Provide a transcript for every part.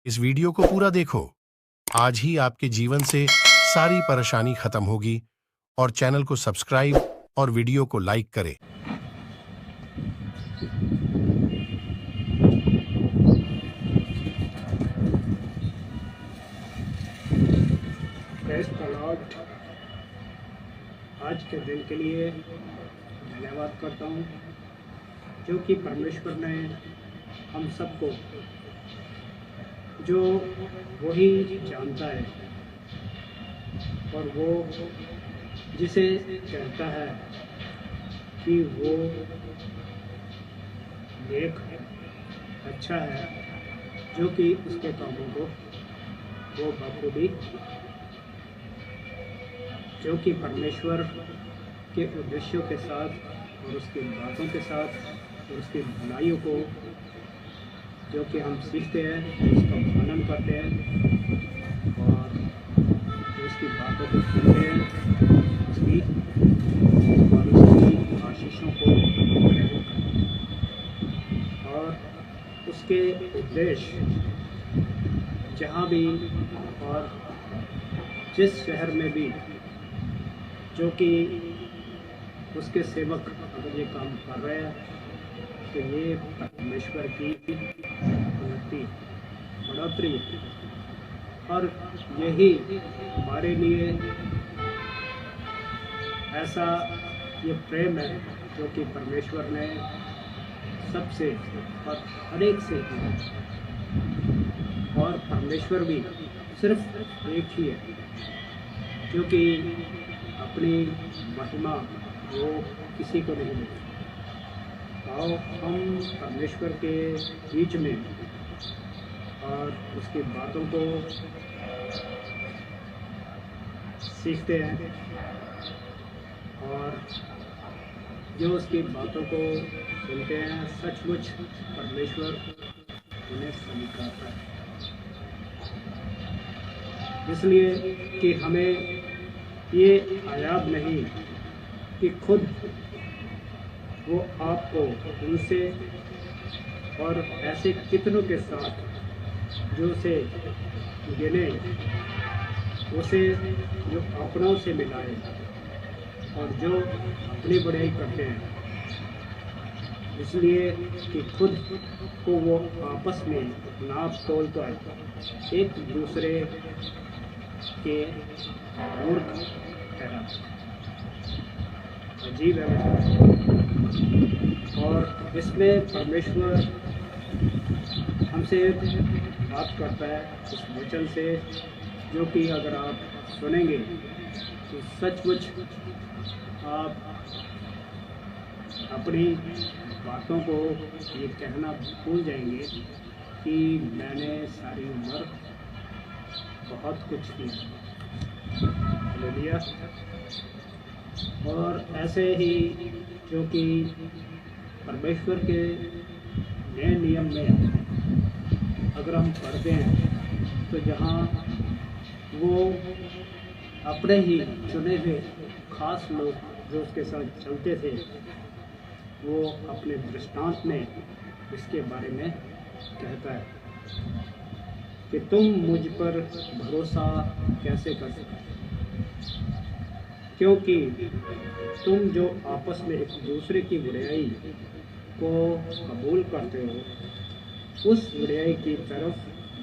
इस वीडियो को पूरा देखो। आज ही आपके जीवन से सारी परेशानी खत्म होगी। और चैनल को सब्सक्राइब और वीडियो को लाइक करें। Praise the Lord. आज के दिन के लिए धन्यवाद करता हूँ, जो कि परमेश्वर ने हम सबको, जो वही जानता है और वो जिसे कहता है कि वो नेक है, अच्छा है, जो कि उसके कामों को वो बखूबी, जो कि परमेश्वर के उद्देश्यों के साथ और उसकी बातों के साथ और उसकी भलाइयों को जो कि हम सीखते हैं, उसका पालन करते हैं और जो उसकी बातों को सुनते हैं, उसकी और उसकी आशीषों को ग्रहण करते हैं और उसके उद्देश्य जहाँ भी और जिस शहर में भी जो कि उसके सेवक अगर ये काम कर रहे हैं, तो ये परमेश्वर की उन्नति, बढ़ोतरी है और यही हमारे लिए ऐसा ये प्रेम है जो कि परमेश्वर ने सबसे और हर एक से किया। और परमेश्वर भी सिर्फ एक ही है, क्योंकि अपनी महिमा वो किसी को नहीं देता। आओ हम परमेश्वर के बीच में और उसकी बातों को सीखते हैं और जो उसकी बातों को सुनते हैं, सचमुच परमेश्वर उन्हें स्वीकारता है, इसलिए कि हमें ये आयाब नहीं कि खुद वो आपको उनसे और ऐसे कितनों के साथ जो उसे गिने, उसे जो अपनों से मिलाए और जो अपनी बढ़ाई करते हैं, इसलिए कि खुद को वो आपस में नाप तोल कर एक दूसरे के मूर्ख ठहरा। अजीब है। और इसमें परमेश्वर हमसे बात करता है इस वचन से, जो कि अगर आप सुनेंगे तो सचमुच आप अपनी बातों को ये कहना भूल जाएंगे कि मैंने सारी उम्र बहुत कुछ किया। हालेलुया। और ऐसे ही जो कि परमेश्वर के नए नियम में अगर हम पढ़ते हैं, तो जहाँ वो अपने ही चुने हुए खास लोग जो उसके साथ चलते थे, वो अपने दृष्टांत में इसके बारे में कहता है कि तुम मुझ पर भरोसा कैसे कर सकते, क्योंकि तुम जो आपस में एक दूसरे की बुराई को कबूल करते हो, उस बुराई की तरफ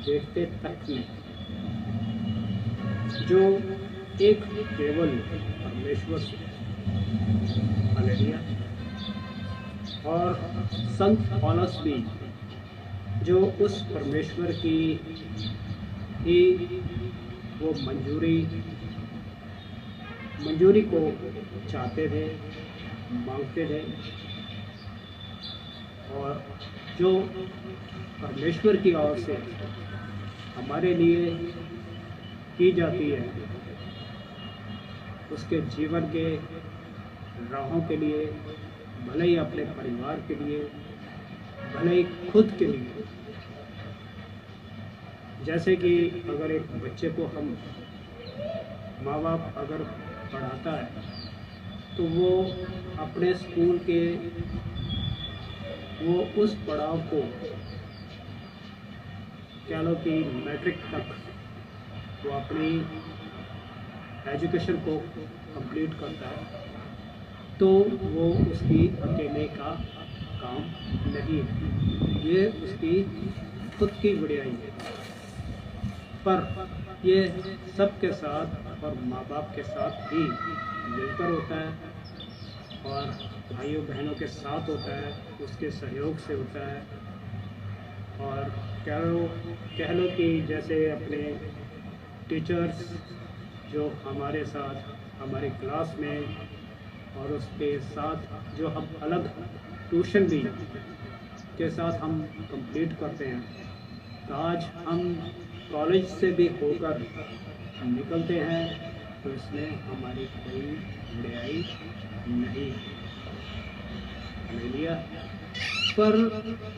देखते तक नहीं, जो एक केवल परमेश्वर से। हालेलुया। और संत पौलुस भी जो उस परमेश्वर की ही वो मंजूरी को चाहते थे, मांगते थे, और जो परमेश्वर की ओर से हमारे लिए की जाती है, उसके जीवन के राहों के लिए, भले ही अपने परिवार के लिए, भले ही खुद के लिए। जैसे कि अगर एक बच्चे को हम माँ बाप अगर पढ़ाता है, तो वो अपने स्कूल के वो उस पड़ाव को कह लो कि मैट्रिक तक वो अपनी एजुकेशन को कंप्लीट करता है, तो वो उसकी अकेले का काम नहीं है, ये उसकी खुद की बढ़ियाई है। पर ये सबके साथ और माँ बाप के साथ ही मिलकर होता है और भाइयों बहनों के साथ होता है, उसके सहयोग से होता है। और कह लो कि जैसे अपने टीचर्स जो हमारे साथ हमारी क्लास में और उसके साथ जो हम अलग ट्यूशन भी के साथ हम कंप्लीट करते हैं, तो आज हम कॉलेज से भी होकर निकलते हैं, तो इसमें हमारी कोई बुराई नहीं है। पर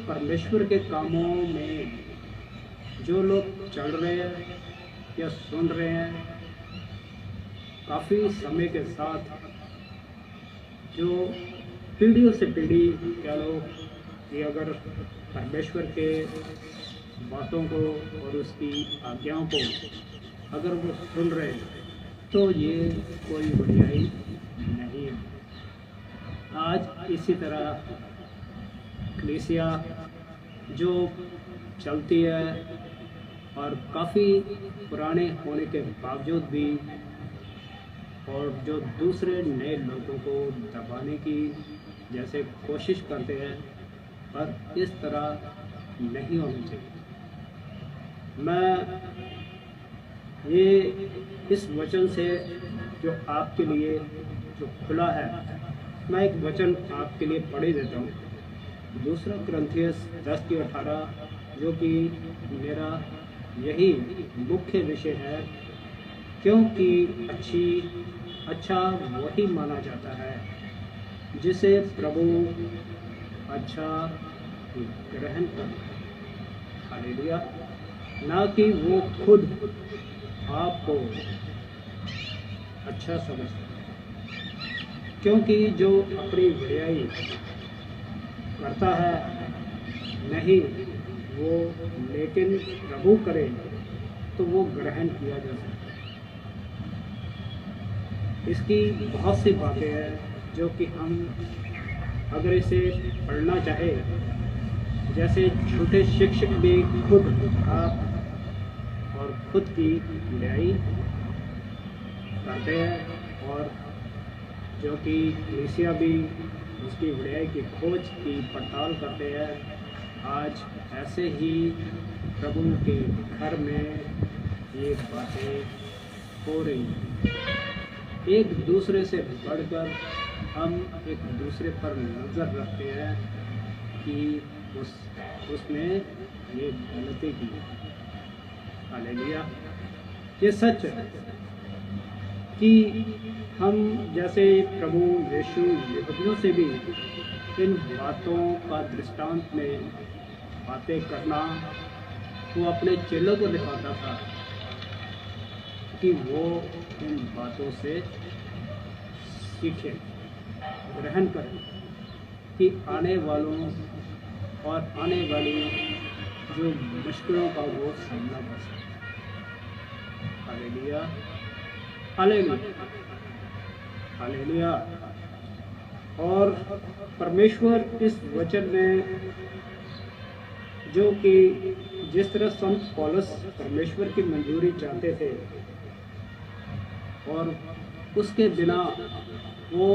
परमेश्वर के कामों में जो लोग चल रहे हैं या सुन रहे हैं, काफ़ी समय के साथ जो पीढ़ियों से पीढ़ी कह लो कि अगर परमेश्वर के बातों को और उसकी आज्ञाओं को अगर वो सुन रहे हैं, तो ये कोई बुराई नहीं है। आज इसी तरह कलीसिया जो चलती है और काफ़ी पुराने होने के बावजूद भी, और जो दूसरे नए लोगों को दबाने की जैसे कोशिश करते हैं, पर इस तरह नहीं होनी चाहिए। मैं ये इस वचन से जो आपके लिए जो खुला है, मैं एक वचन आपके लिए पढ़ ही देता हूँ। दूसरा कुरिन्थियस 10:18, जो कि मेरा यही मुख्य विषय है, क्योंकि अच्छा वही माना जाता है जिसे प्रभु अच्छा ग्रहण कर, हालेलुया, ना कि वो खुद आपको अच्छा समझता है। क्योंकि जो अपनी बढ़ियाई करता है नहीं वो, लेकिन प्रभु करे तो वो ग्रहण किया जा सकता है। इसकी बहुत सी बातें हैं जो कि हम अगर इसे पढ़ना चाहे, जैसे छोटे शिक्षक भी खुद आप और खुद की बढ़ियाई करते हैं, और जो कि कलीसिया भी उसकी बढ़ियाई की खोज की पड़ताल करते हैं। आज ऐसे ही प्रभु के घर में ये बातें हो रही हैं। एक दूसरे से बढ़कर हम एक दूसरे पर नज़र रखते हैं कि उसने ये गलती की। हालेलुया, ये सच है कि हम जैसे प्रभु यीशु यहूदियों से भी इन बातों का दृष्टांत में बातें करना वो अपने चेलों को दिखाता था कि वो इन बातों से सीखें, ग्रहण करें, कि आने वालों और आने वाली जो मुश्किलों का वो सामना कर सकें। Hallelujah, hallelujah, hallelujah. और परमेश्वर इस वचन में जो कि जिस तरह संत पौलुस परमेश्वर की मंजूरी चाहते थे और उसके बिना वो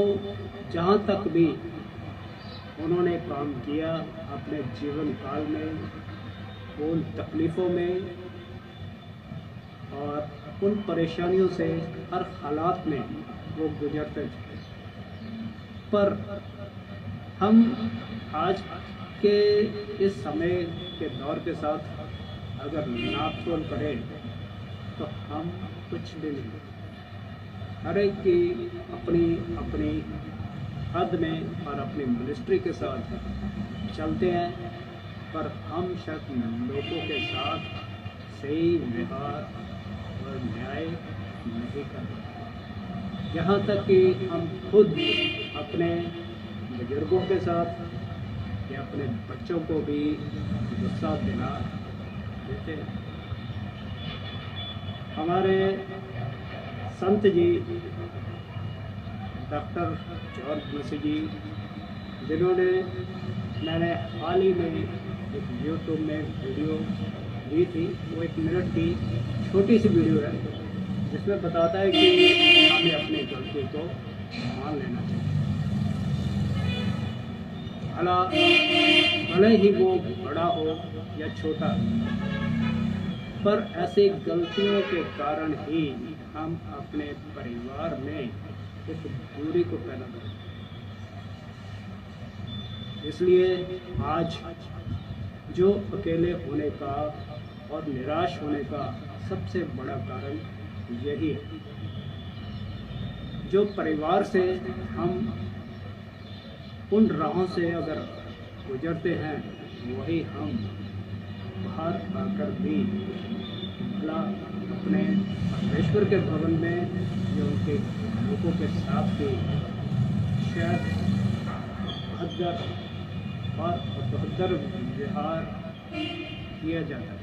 जहाँ तक भी उन्होंने काम किया अपने जीवन काल में, उन तकलीफ़ों में और उन परेशानियों से हर हालात में वो गुजरते थे। पर हम आज के इस समय के दौर के साथ अगर नाप-तोल करें तो हम कुछ भी नहीं, हर एक की अपनी अपनी हद में और अपनी मिनिस्ट्री के साथ चलते हैं, पर हम शायद लोगों के साथ सही व्यवहार और न्याय नहीं कर पाते। यहाँ तक कि हम खुद अपने बुजुर्गों के साथ या अपने बच्चों को भी गुस्सा देना देते हैं। हमारे संत जी डॉक्टर जॉर्ज मसीह जी, जिन्होंने मैंने हाल ही में एक यूट्यूब में वीडियो दी थी, वो 1 मिनट की छोटी सी वीडियो है, जिसमें बताता है कि हमें अपनी गलती को मान लेना चाहिए। भले ही वो बड़ा हो या छोटा, पर ऐसी गलतियों के कारण ही हम अपने परिवार में एक दूरी को पैदा करते हैं। इसलिए आज जो अकेले होने का और निराश होने का सबसे बड़ा कारण यही है। जो परिवार से हम उन राहों से अगर गुजरते हैं, वही हम बाहर आकर भी भला अपने परमेश्वर के भवन में जो उनके लोगों के साथ भी शायद अभद्र और अभद्र व्यवहार किया जाता है।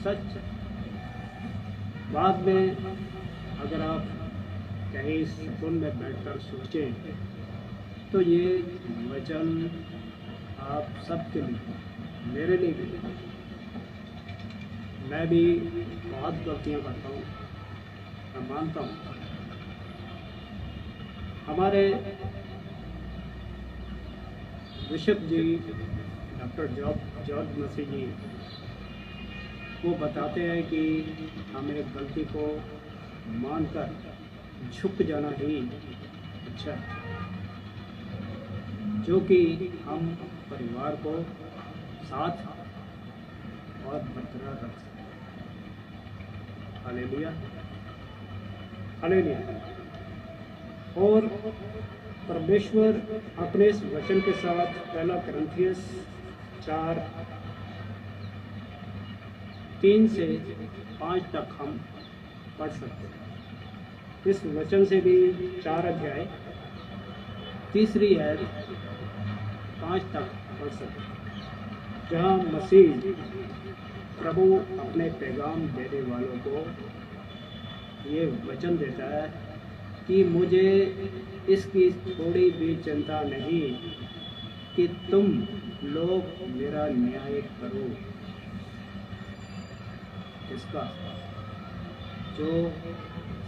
सच बाद में अगर आप कहीं सुकून में बैठकर सोचें, तो ये वचन आप सबके लिए, मेरे लिए भी, मैं भी बहुत गलतियाँ करता हूँ, मैं मानता हूँ। हमारे बिशप जी डॉक्टर जॉर्ज मसीह जी वो बताते हैं कि हमें गलती को मानकर झुक जाना ही अच्छा है, जो कि हम परिवार को साथ और बरकरार रख सकते हैं। Hallelujah, hallelujah. और परमेश्वर अपने इस वचन के साथ 1 कुरिन्थियस 4:3 से 5 तक हम पढ़ सकते हैं। इस वचन से भी 4 अध्याय 3री आयत 5 तक पढ़ सकते हैं, जहाँ मसीह प्रभु अपने पैगाम देने वालों को ये वचन देता है कि मुझे इसकी थोड़ी भी चिंता नहीं कि तुम लोग मेरा न्याय करो। इसका जो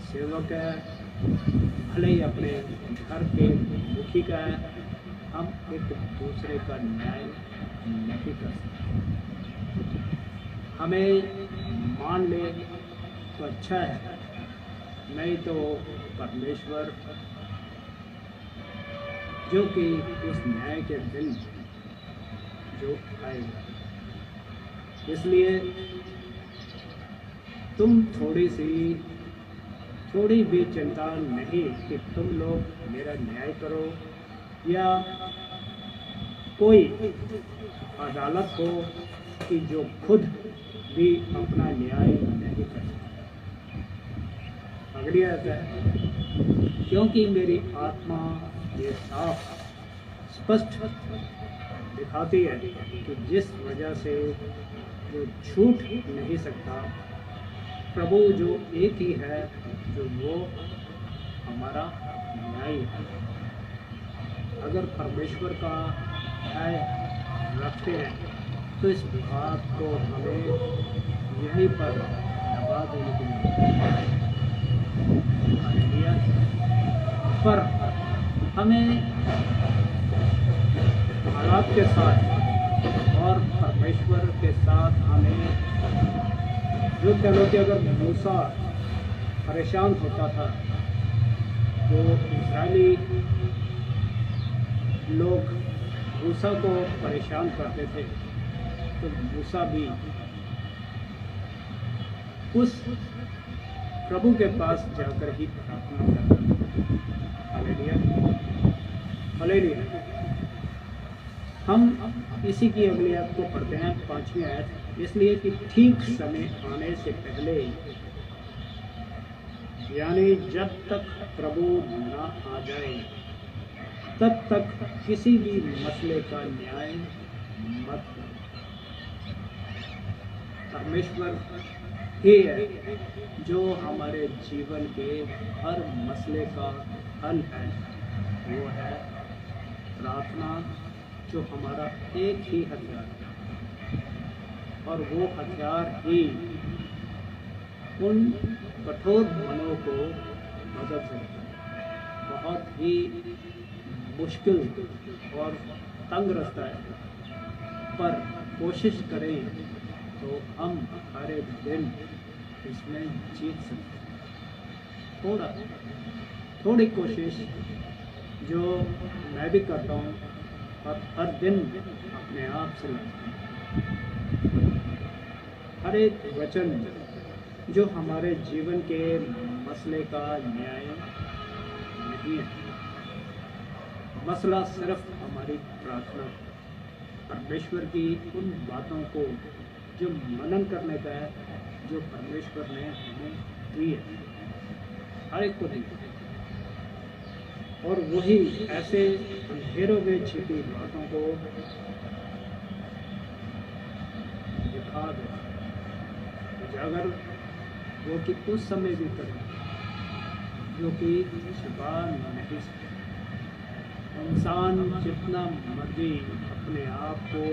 सेवक है, भले ही अपने घर के मुखी का है, हम एक दूसरे का न्याय नहीं कर सकते। हमें मान ले तो अच्छा है, नहीं तो परमेश्वर जो कि उस न्याय के दिन जो आएगा, इसलिए तुम थोड़ी भी चिंता नहीं कि तुम लोग मेरा न्याय करो, या कोई अदालत हो कि जो खुद भी अपना न्याय नहीं कर सकता। अगली आयत है, क्योंकि मेरी आत्मा ये साफ स्पष्ट दिखाती है कि जिस वजह से जो छूट नहीं सकता, प्रभु जो एक ही है, जो वो हमारा न्याय है। अगर परमेश्वर का न्याय रखते हैं तो इस बात को हमें यहीं पर दबा देने की जरूरत है, पर हमें हालात के साथ और परमेश्वर के साथ हमें जो कह लो कि अगर मूसा परेशान होता था, जो इस्राएली लोग मूसा को परेशान करते थे, तो मूसा भी उस प्रभु के पास जाकर ही प्रार्थना करता था। Hallelujah, hallelujah. हम इसी की अगली आयत को पढ़ते हैं, 5वीं आयत। इसलिए कि ठीक समय आने से पहले, यानी जब तक प्रभु न आ जाए, तब तक किसी भी मसले का न्याय मत करो। परमेश्वर ही है जो हमारे जीवन के हर मसले का हल है। वो है प्रार्थना, जो हमारा एक ही हथियार है, और वो हथियार ही उन कठोर मनों को मदद करता है। बहुत ही मुश्किल और तंग रास्ता है, पर कोशिश करें तो हम हर एक दिन इसमें जीत सकते हैं। थोड़ी कोशिश जो मैं भी करता हूँ और हर दिन अपने आप से लगता हूँ। हर एक वचन जो हमारे जीवन के मसले का न्याय नहीं है। मसला सिर्फ हमारी प्रार्थना, परमेश्वर की उन बातों को जो मनन करने का है, जो परमेश्वर ने हमें दी है, हर एक को दी है। और वही ऐसे अंधेरों में छिपी बातों को दिखा दे, उजागर वो कि उस समय भी करें जो कि छिपा नहीं सकते। इंसान जितना मर्जी अपने आप को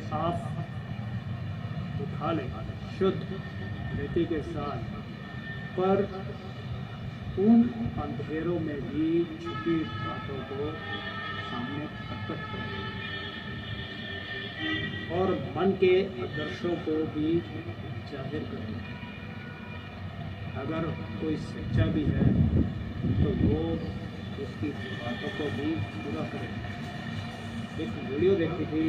साफ उठा ले शुद्ध रीति के साथ, पर उन अंधेरों में भी छुपी बातों को सामने प्रकट करें और मन के आदर्शों को भी जाहिर करें। अगर कोई सच्चा भी है तो वो उसकी बातों को भी पूरा करें। एक वीडियो देखी थी,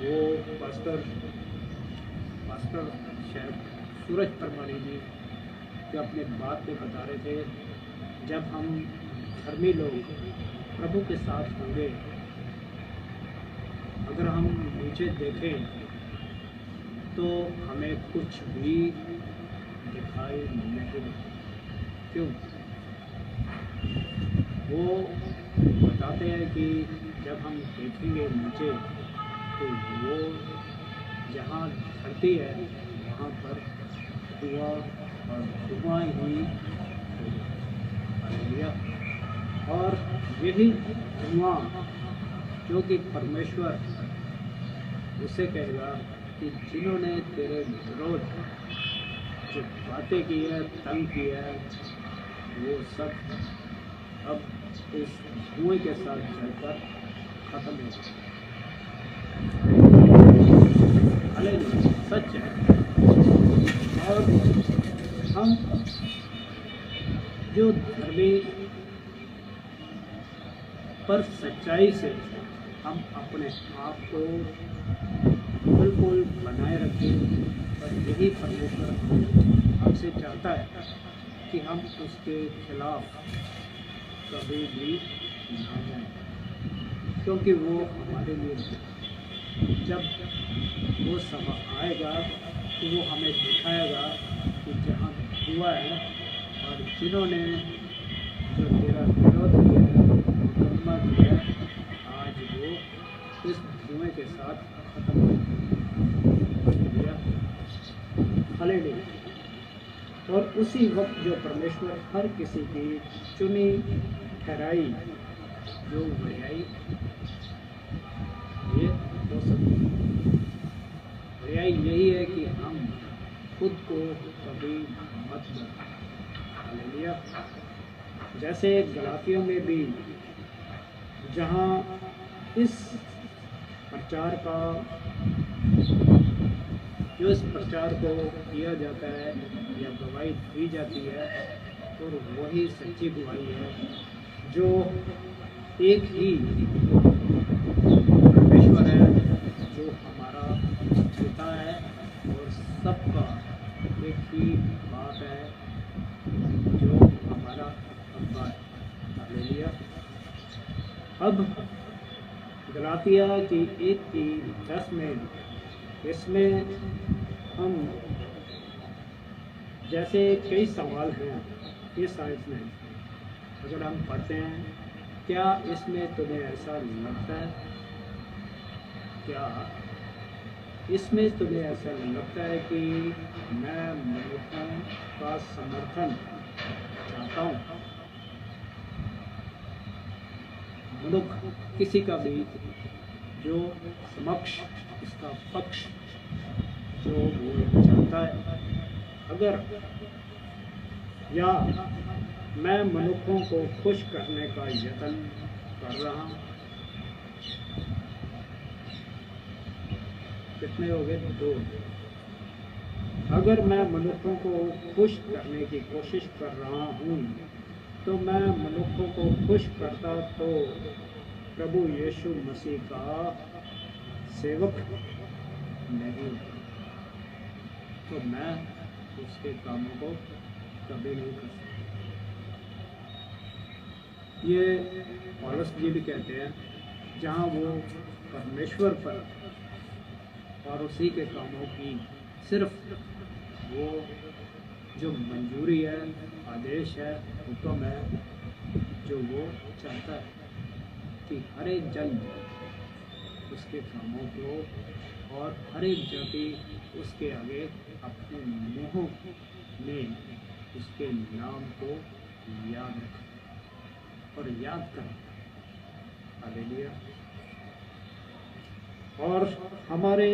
वो पास्टर शायद सूरज परमारी जी जो अपने बात में बता रहे थे, जब हम धर्मी लोग प्रभु के साथ होंगे, अगर हम नीचे देखें तो हमें कुछ भी दिखाई नहीं देता। क्यों? वो बताते हैं कि जब हम देखेंगे नीचे तो वो जहाँ धरती है वहाँ पर धुआं और धुआं ही होगा। और यही धुआं जो कि परमेश्वर उसे कहेगा कि जिन्होंने तेरे विरोध जो बातें की है, तंग किया है, वो सब अब इस धुएं के साथ जलकर खत्म हो जाए। हालेलुया, सच है। और हम जो धर्मी पर सच्चाई से हम अपने आप को बिल्कुल बनाए रखें, और यही परमेश्वर हमसे चाहता है कि हम उसके खिलाफ कभी भी ना जाएं, क्योंकि वो हमारे लिए जब वो समय आएगा तो वो हमें दिखाएगा कि जहाँ हुआ है और जिन्होंने जो तेरा विरोध किया है, मुकदमा किया है, आज वो इस धुएं के साथ खत्म हो गया। हालेलुया। और उसी वक्त जो परमेश्वर हर किसी की चुनी ठहराई जो बड़ाई ये हो सकती है। बड़ाई यही है कि हम खुद को कभी मत बदलें। हालेलुया। जैसे गलातियों में भी जहाँ इस प्रचार का जो इस प्रचार को किया जाता है या गवाही दी जाती है, और वही सच्ची गवाही है जो एक ही परमेश्वर है, जो हमारा पिता है और सबका एक ही बात है, जो हमारा अब्बा है। हालेलुया। अब गलातिया की 1:10 में इसमें हम जैसे कई सवाल हैं इस आयत में, अगर हम पढ़ते हैं, क्या इसमें तुम्हें ऐसा लगता है? क्या इसमें तुम्हें ऐसा लगता है कि मैं मनुष्यों का समर्थन चाहता हूँ। मनुष्य किसी का भी जो समक्ष इसका पक्ष जो वो चाहता है, अगर या मैं मनुष्यों को खुश करने का यत्न कर रहा हूँ। कितने हो गए? 2। अगर मैं मनुष्यों को खुश करने की कोशिश कर रहा हूँ तो मैं मनुष्यों को खुश करता तो प्रभु यीशु मसीह का सेवक नहीं, तो मैं उसके कामों को कभी नहीं कर सकता। ये पौलुस जी भी कहते हैं, जहाँ वो परमेश्वर पर और उसी के कामों की सिर्फ वो जो मंजूरी है, आदेश है, हुक्म है, जो वो चाहता है कि हर एक जन उसके कामों को और हर एक जाति उसके आगे अपने मुँहों में उसके नाम को याद रखे और याद करें। हालेलुया। और हमारे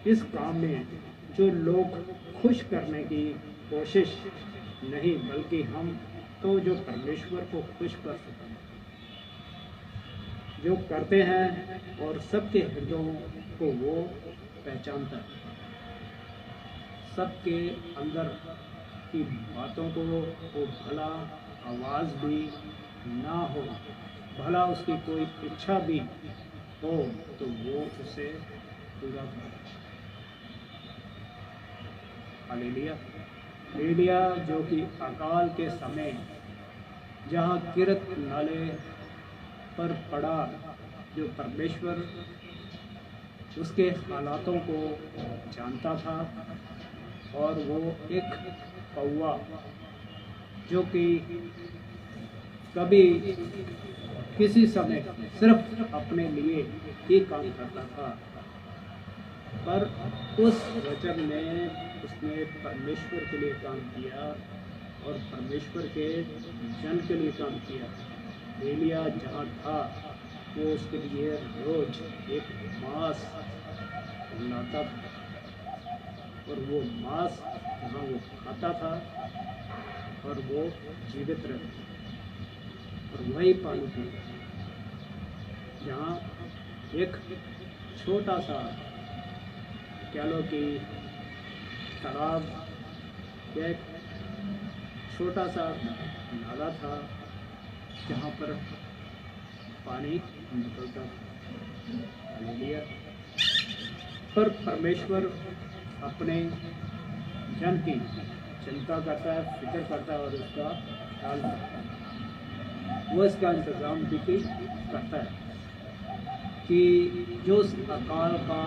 इस काम में जो लोग खुश करने की कोशिश नहीं, बल्कि हम तो जो परमेश्वर को खुश कर सकें, जो करते हैं और सबके हृदयों को वो पहचानता है, सबके अंदर की बातों को वो भला आवाज़ भी ना हो, भला उसकी कोई इच्छा भी हो, तो वो उसे पूरा करे। हालेलुया। एलिया जो कि अकाल के समय जहाँ किरत नाले पर पड़ा, जो परमेश्वर उसके हालातों को जानता था, और वो एक कौवा जो कि कभी किसी समय सिर्फ अपने लिए ही काम करता था, पर उस वचन में उसने परमेश्वर के लिए काम किया और परमेश्वर के जन के लिए काम किया। एलिया जहाँ था वो उसके लिए रोज एक मांस लाता था, और वो मांस जहाँ वो खाता था और वो जीवित रहता और वही पानी पीता, जहाँ एक छोटा सा कह लो कि तालाब या एक छोटा सा नाला था जहाँ पर पानी निकलता था। हालेलुया। पर परमेश्वर अपने जन की चिंता करता है, फिक्र करता है और उसका ख्याल करता है। वो इसका इंतज़ाम भी करता है कि जो उस अकाल का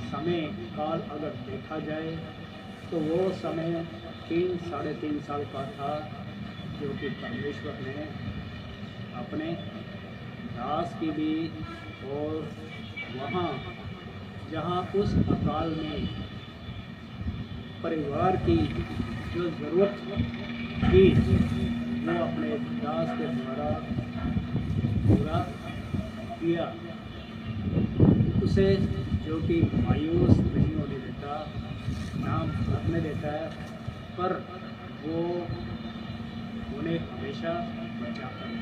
समय काल अगर देखा जाए तो वो समय 3-3.5 साल का था, जो कि परमेश्वर ने अपने दास की भी, और वहाँ जहाँ उस अकाल में परिवार की जो ज़रूरत थी वो अपने दास के द्वारा पूरा किया। उसे जो कि मायूस नहीं होने देता, नाम रखने देता है, पर वो उन्हें हमेशा बचाता है।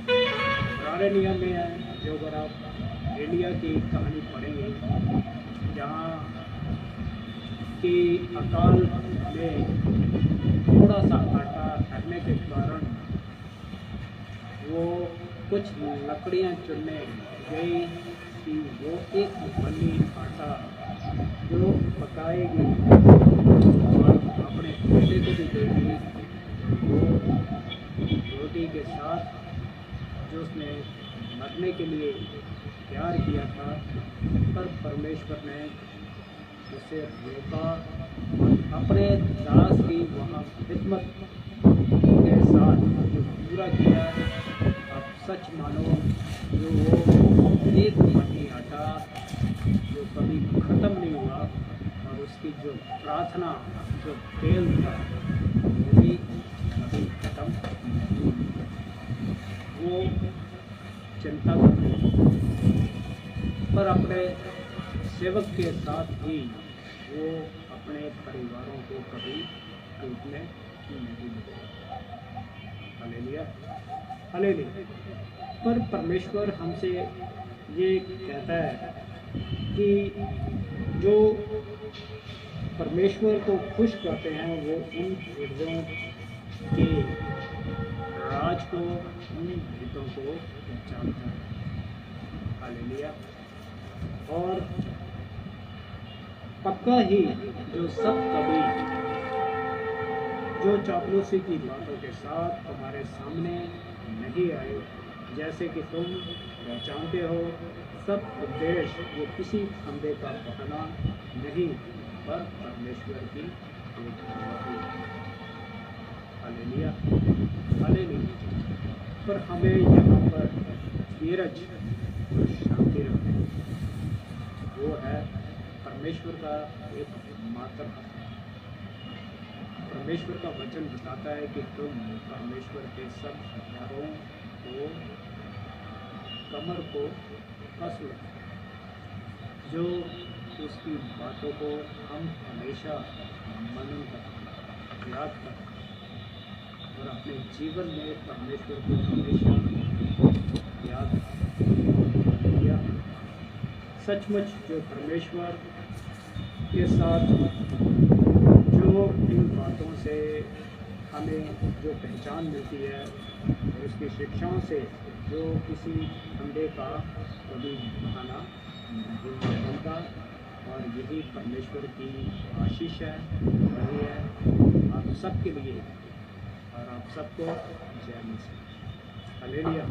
पुराने नियम में है, जो अगर आप एलिया की कहानी पढ़ेंगे, जहाँ कि अकाल में थोड़ा सा आटा ठहरने के कारण वो कुछ लकड़ियाँ चुनने गई कि वो एक बनी आटा जो पकाएगी और अपने बेटे को भी देगी, वो रोटी के साथ जो उसने मरने के लिए प्यार किया था, पर परमेश्वर ने उसे रोका और अपने दास की वहाँ खिदमत के साथ जो पूरा किया। आप सच मानो जो वो एक पन्नी आटा जो कभी ख़त्म नहीं हुआ, और उसकी जो प्रार्थना, जो तेल था, वो भी कभी ख़त्म नहीं हुआ। वो चिंता करते पर अपने सेवक के साथ ही वो अपने परिवारों को कभी टूटने नहीं देते। Hallelujah, hallelujah. पर परमेश्वर हमसे ये कहता है कि जो परमेश्वर को खुश करते हैं वो उन हृदयों के राज को, उन हितों को जानता है। हालेलुया। और पक्का ही जो सब कभी जो चापलूसी की बातों के साथ तुम्हारे सामने नहीं आए, जैसे कि तुम पहचानते हो, सब उद्देश्य वो किसी फंदे का बहाना नहीं, पर परमेश्वर की एक गवाही। Hallelujah, hallelujah. पर हमें यहाँ पर धीरज और शांति रखनी, वो है परमेश्वर का एक मात्र हक। परमेश्वर का वचन बताता है कि तुम परमेश्वर के सब हथियारों को, कमर को कस लो, जो उसकी बातों को हम हमेशा मनन करें, याद करें, और अपने जीवन में परमेश्वर को हमेशा याद रखें। सचमुच जो परमेश्वर के साथ जो इन बातों से हमें जो पहचान मिलती है, और उसकी शिक्षाओं से जो किसी फंदे का कभी बहाना नहीं बनता, और यही परमेश्वर की आशीष है, वही है आप सबके लिए, और आप सबको जय मसीह। हालेलुया।